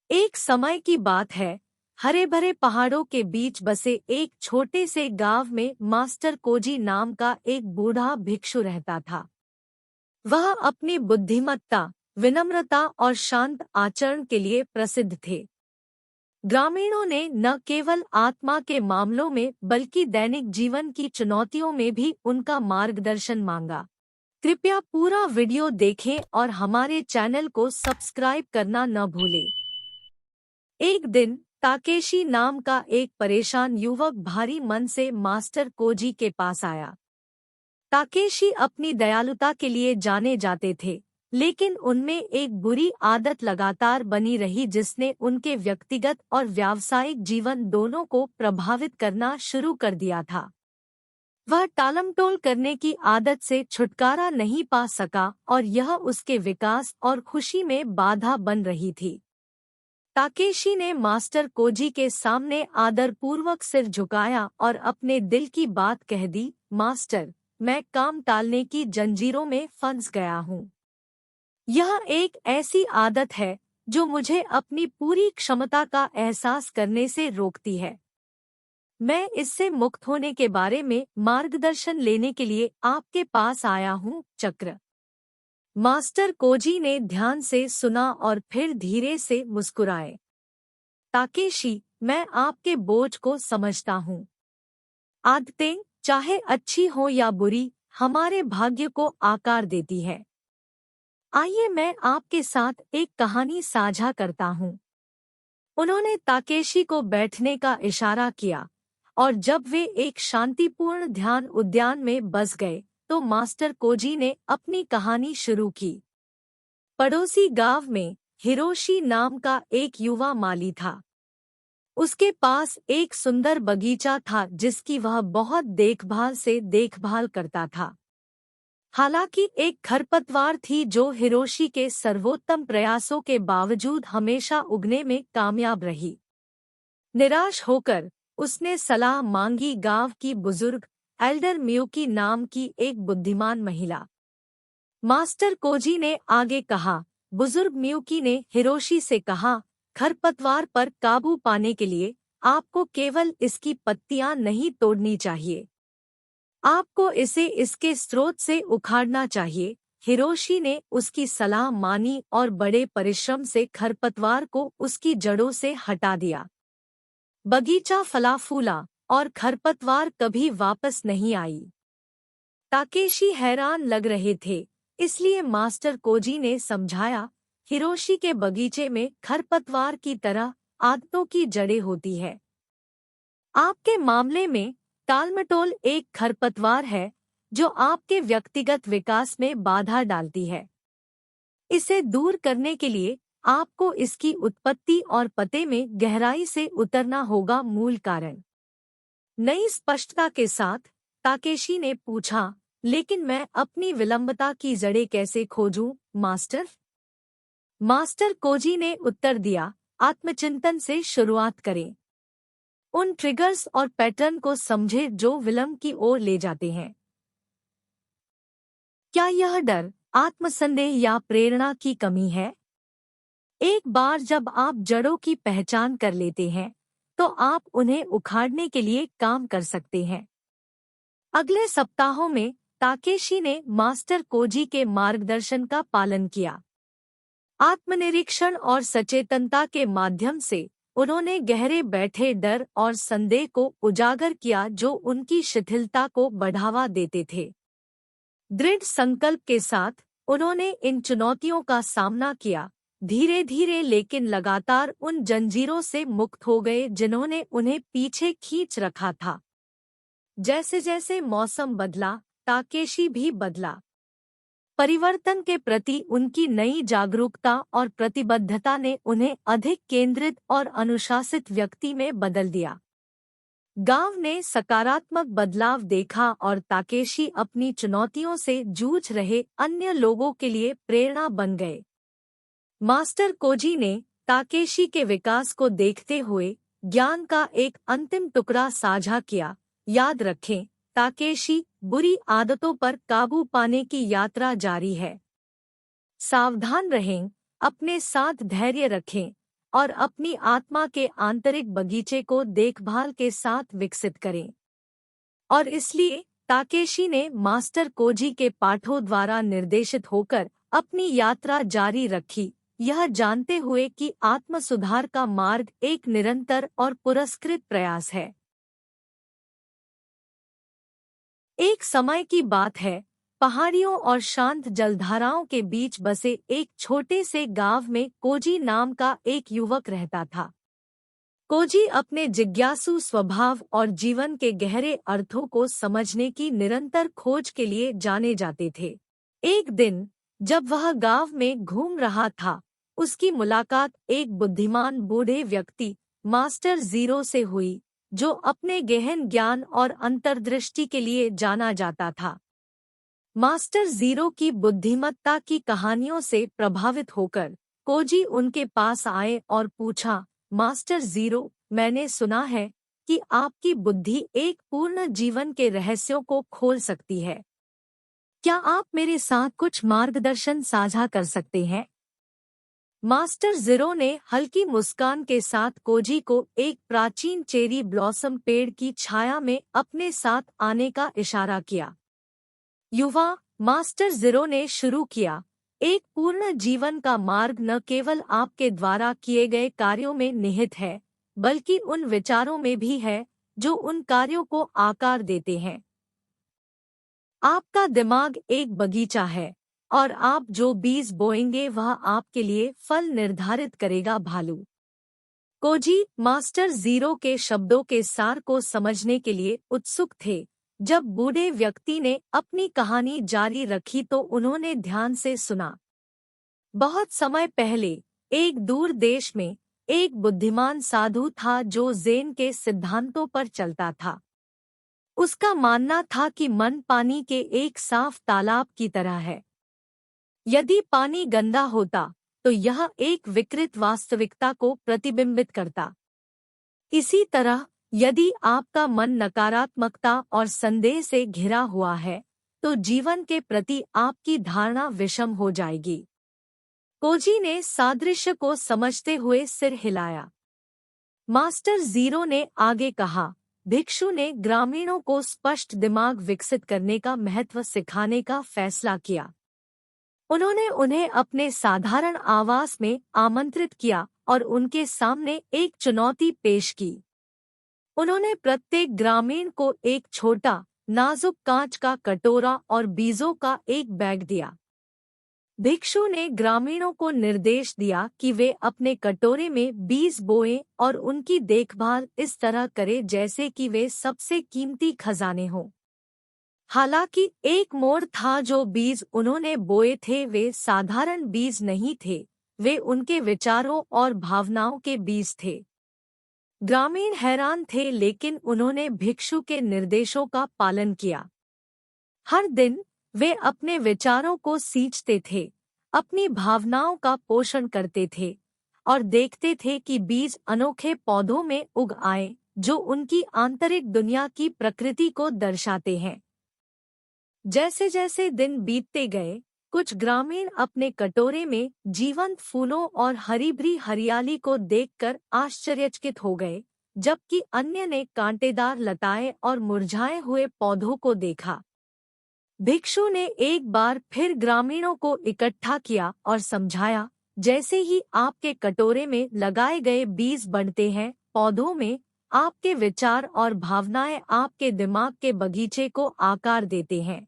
एक समय की बात है, हरे भरे पहाड़ों के बीच बसे एक छोटे से गांव में मास्टर कोजी नाम का एक बूढ़ा भिक्षु रहता था। वह अपनी बुद्धिमत्ता, विनम्रता और शांत आचरण के लिए प्रसिद्ध थे। ग्रामीणों ने न केवल आत्मा के मामलों में बल्कि दैनिक जीवन की चुनौतियों में भी उनका मार्गदर्शन मांगा। कृपया पूरा वीडियो देखें और हमारे चैनल को सब्सक्राइब करना न भूलें। एक दिन ताकेशी नाम का एक परेशान युवक भारी मन से मास्टर कोजी के पास आया। ताकेशी अपनी दयालुता के लिए जाने जाते थे, लेकिन उनमें एक बुरी आदत लगातार बनी रही जिसने उनके व्यक्तिगत और व्यावसायिक जीवन दोनों को प्रभावित करना शुरू कर दिया था। वह टालमटोल करने की आदत से छुटकारा नहीं पा सका और यह उसके विकास और खुशी में बाधा बन रही थी। ताकेशी ने मास्टर कोजी के सामने आदरपूर्वक सिर झुकाया और अपने दिल की बात कह दी। मास्टर, मैं काम टालने की जंजीरों में फंस गया हूँ। यह एक ऐसी आदत है जो मुझे अपनी पूरी क्षमता का एहसास करने से रोकती है। मैं इससे मुक्त होने के बारे में मार्गदर्शन लेने के लिए आपके पास आया हूँ। चक्र। मास्टर कोजी ने ध्यान से सुना और फिर धीरे से मुस्कुराए। ताकेशी, मैं आपके बोझ को समझता हूँ। आदतें, चाहे अच्छी हो या बुरी, हमारे भाग्य को आकार देती है। आइए मैं आपके साथ एक कहानी साझा करता हूँ। उन्होंने ताकेशी को बैठने का इशारा किया और जब वे एक शांतिपूर्ण ध्यान उद्यान में बस गए तो मास्टर कोजी ने अपनी कहानी शुरू की। पड़ोसी गांव में हिरोशी नाम का एक युवा माली था। उसके पास एक सुंदर बगीचा था जिसकी वह बहुत देखभाल करता था। हालांकि एक खरपतवार थी जो हिरोशी के सर्वोत्तम प्रयासों के बावजूद हमेशा उगने में कामयाब रही। निराश होकर उसने सलाह मांगी गांव की बुजुर्ग एल्डर मियुकी नाम की एक बुद्धिमान महिला। मास्टर कोजी ने आगे कहा, बुजुर्ग मियुकी ने हिरोशी से कहा, खरपतवार पर काबू पाने के लिए आपको केवल इसकी पत्तियां नहीं तोड़नी चाहिए, आपको इसे इसके स्रोत से उखाड़ना चाहिए। हिरोशी ने उसकी सलाह मानी और बड़े परिश्रम से खरपतवार को उसकी जड़ों से हटा दिया। बगीचा फला फूला और खरपतवार कभी वापस नहीं आई। ताकेशी हैरान लग रहे थे, इसलिए मास्टर कोजी ने समझाया, हिरोशी के बगीचे में खरपतवार की तरह आदतों की जड़ें होती है। आपके मामले में टालमटोल एक खरपतवार है जो आपके व्यक्तिगत विकास में बाधा डालती है। इसे दूर करने के लिए आपको इसकी उत्पत्ति और पते में गहराई से उतरना होगा। मूल कारण। नई स्पष्टता के साथ ताकेशी ने पूछा, लेकिन मैं अपनी विलंबता की जड़ें कैसे खोजूं, मास्टर? मास्टर कोजी ने उत्तर दिया, आत्मचिंतन से शुरुआत करें। उन ट्रिगर्स और पैटर्न को समझे जो विलंब की ओर ले जाते हैं। क्या यह डर, आत्मसंदेह या प्रेरणा की कमी है? एक बार जब आप जड़ों की पहचान कर लेते हैं, तो आप उन्हें उखाड़ने के लिए काम कर सकते हैं। अगले सप्ताहों में ताकेशी ने मास्टर कोजी के मार्गदर्शन का पालन किया। आत्मनिरीक्षण और सचेतनता के माध्यम से उन्होंने गहरे बैठे डर और संदेह को उजागर किया जो उनकी शिथिलता को बढ़ावा देते थे। दृढ़ संकल्प के साथ उन्होंने इन चुनौतियों का सामना किया, धीरे धीरे लेकिन लगातार उन जंजीरों से मुक्त हो गए जिन्होंने उन्हें पीछे खींच रखा था। जैसे जैसे मौसम बदला, ताकेशी भी बदला। परिवर्तन के प्रति उनकी नई जागरूकता और प्रतिबद्धता ने उन्हें अधिक केंद्रित और अनुशासित व्यक्ति में बदल दिया। गांव ने सकारात्मक बदलाव देखा और ताकेशी अपनी चुनौतियों से जूझ रहे अन्य लोगों के लिए प्रेरणा बन गए। मास्टर कोजी ने ताकेशी के विकास को देखते हुए ज्ञान का एक अंतिम टुकड़ा साझा किया। याद रखें, ताकेशी, बुरी आदतों पर काबू पाने की यात्रा जारी है। सावधान रहें, अपने साथ धैर्य रखें और अपनी आत्मा के आंतरिक बगीचे को देखभाल के साथ विकसित करें। और इसलिए ताकेशी ने मास्टर कोजी के पाठों द्वारा निर्देशित होकर अपनी यात्रा जारी रखी, यह जानते हुए कि आत्म सुधार का मार्ग एक निरंतर और पुरस्कृत प्रयास है। एक समय की बात है, पहाड़ियों और शांत जलधाराओं के बीच बसे एक छोटे से गांव में कोजी नाम का एक युवक रहता था। कोजी अपने जिज्ञासु स्वभाव और जीवन के गहरे अर्थों को समझने की निरंतर खोज के लिए जाने जाते थे। एक दिन जब वह गांव में घूम रहा था, उसकी मुलाकात एक बुद्धिमान बूढ़े व्यक्ति मास्टर जीरो से हुई, जो अपने गहन ज्ञान और अंतर्दृष्टि के लिए जाना जाता था। मास्टर जीरो की बुद्धिमत्ता की कहानियों से प्रभावित होकर कोजी उनके पास आए और पूछा, मास्टर जीरो, मैंने सुना है कि आपकी बुद्धि एक पूर्ण जीवन के रहस्यों को खोल सकती है। क्या आप मेरे साथ कुछ मार्गदर्शन साझा कर सकते हैं? मास्टर जीरो ने हल्की मुस्कान के साथ कोजी को एक प्राचीन चेरी ब्लॉसम पेड़ की छाया में अपने साथ आने का इशारा किया। युवा, मास्टर जीरो ने शुरू किया, एक पूर्ण जीवन का मार्ग न केवल आपके द्वारा किए गए कार्यों में निहित है, बल्कि उन विचारों में भी है जो उन कार्यों को आकार देते हैं। आपका दिमाग एक बगीचा है और आप जो बीज बोएंगे वह आपके लिए फल निर्धारित करेगा। भालू। कोजी मास्टर जीरो के शब्दों के सार को समझने के लिए उत्सुक थे। जब बूढ़े व्यक्ति ने अपनी कहानी जारी रखी तो उन्होंने ध्यान से सुना। बहुत समय पहले एक दूर देश में एक बुद्धिमान साधु था जो ज़ेन के सिद्धांतों पर चलता था। उसका मानना था कि मन पानी के एक साफ तालाब की तरह है। यदि पानी गंदा होता तो यह एक विकृत वास्तविकता को प्रतिबिंबित करता। इसी तरह यदि आपका मन नकारात्मकता और संदेह से घिरा हुआ है तो जीवन के प्रति आपकी धारणा विषम हो जाएगी। कोजी ने सादृश्य को समझते हुए सिर हिलाया। मास्टर जीरो ने आगे कहा, भिक्षु ने ग्रामीणों को स्पष्ट दिमाग विकसित करने का महत्व सिखाने का फैसला किया। उन्होंने उन्हें अपने साधारण आवास में आमंत्रित किया और उनके सामने एक चुनौती पेश की। उन्होंने प्रत्येक ग्रामीण को एक छोटा, नाजुक कांच का कटोरा और बीजों का एक बैग दिया। भिक्षु ने ग्रामीणों को निर्देश दिया कि वे अपने कटोरे में बीज बोएं और उनकी देखभाल इस तरह करें जैसे कि वे सबसे कीमती खजाने हों। हालांकि एक मोड़ था, जो बीज उन्होंने बोए थे वे साधारण बीज नहीं थे, वे उनके विचारों और भावनाओं के बीज थे। ग्रामीण हैरान थे, लेकिन उन्होंने भिक्षु के निर्देशों का पालन किया। हर दिन वे अपने विचारों को सींचते थे, अपनी भावनाओं का पोषण करते थे और देखते थे कि बीज अनोखे पौधों में उग आए जो उनकी आंतरिक दुनिया की प्रकृति को दर्शाते हैं। जैसे जैसे दिन बीतते गए, कुछ ग्रामीण अपने कटोरे में जीवंत फूलों और हरी भरी हरियाली को देखकर आश्चर्यचकित हो गए, जबकि अन्य ने कांटेदार लताएं और मुरझाए हुए पौधों को देखा। भिक्षु ने एक बार फिर ग्रामीणों को इकट्ठा किया और समझाया, जैसे ही आपके कटोरे में लगाए गए बीज बढ़ते हैं, पौधों में आपके विचार और भावनाएं आपके दिमाग के बगीचे को आकार देते हैं।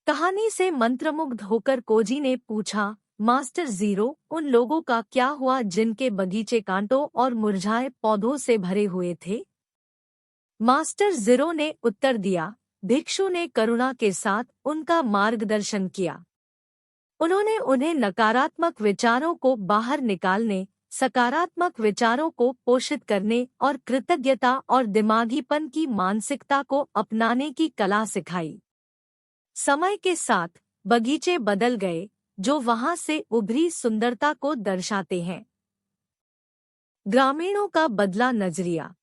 कहानी से मंत्रमुग्ध होकर कोजी ने पूछा, मास्टर जीरो, उन लोगों का क्या हुआ जिनके बगीचे कांटों और मुरझाए पौधों से भरे हुए थे? मास्टर जीरो ने उत्तर दिया, भिक्षु ने करुणा के साथ उनका मार्गदर्शन किया। उन्होंने उन्हें नकारात्मक विचारों को बाहर निकालने, सकारात्मक विचारों को पोषित करने और कृतज्ञता और दिमागीपन की मानसिकता को अपनाने की कला सिखाई। समय के साथ बगीचे बदल गए, जो वहां से उभरी सुंदरता को दर्शाते हैं। ग्रामीणों का बदला नजरिया।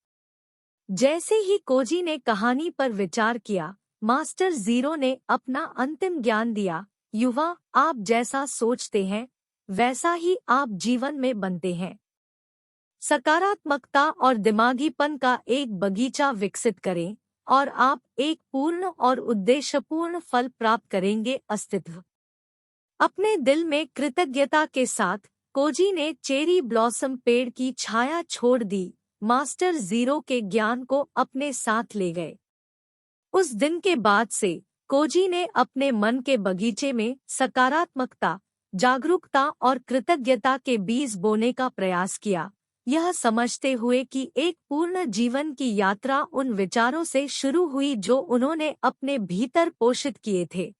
जैसे ही कोजी ने कहानी पर विचार किया, मास्टर जीरो ने अपना अंतिम ज्ञान दिया। युवा, आप जैसा सोचते हैं वैसा ही आप जीवन में बनते हैं। सकारात्मकता और दिमागीपन का एक बगीचा विकसित करें और आप एक पूर्ण और उद्देश्यपूर्ण फल प्राप्त करेंगे। अस्तित्व। अपने दिल में कृतज्ञता के साथ कोजी ने चेरी ब्लॉसम पेड़ की छाया छोड़ दी, मास्टर जीरो के ज्ञान को अपने साथ ले गए। उस दिन के बाद से कोजी ने अपने मन के बगीचे में सकारात्मकता, जागरूकता और कृतज्ञता के बीज बोने का प्रयास किया, यह समझते हुए कि एक पूर्ण जीवन की यात्रा उन विचारों से शुरू हुई जो उन्होंने अपने भीतर पोषित किए थे।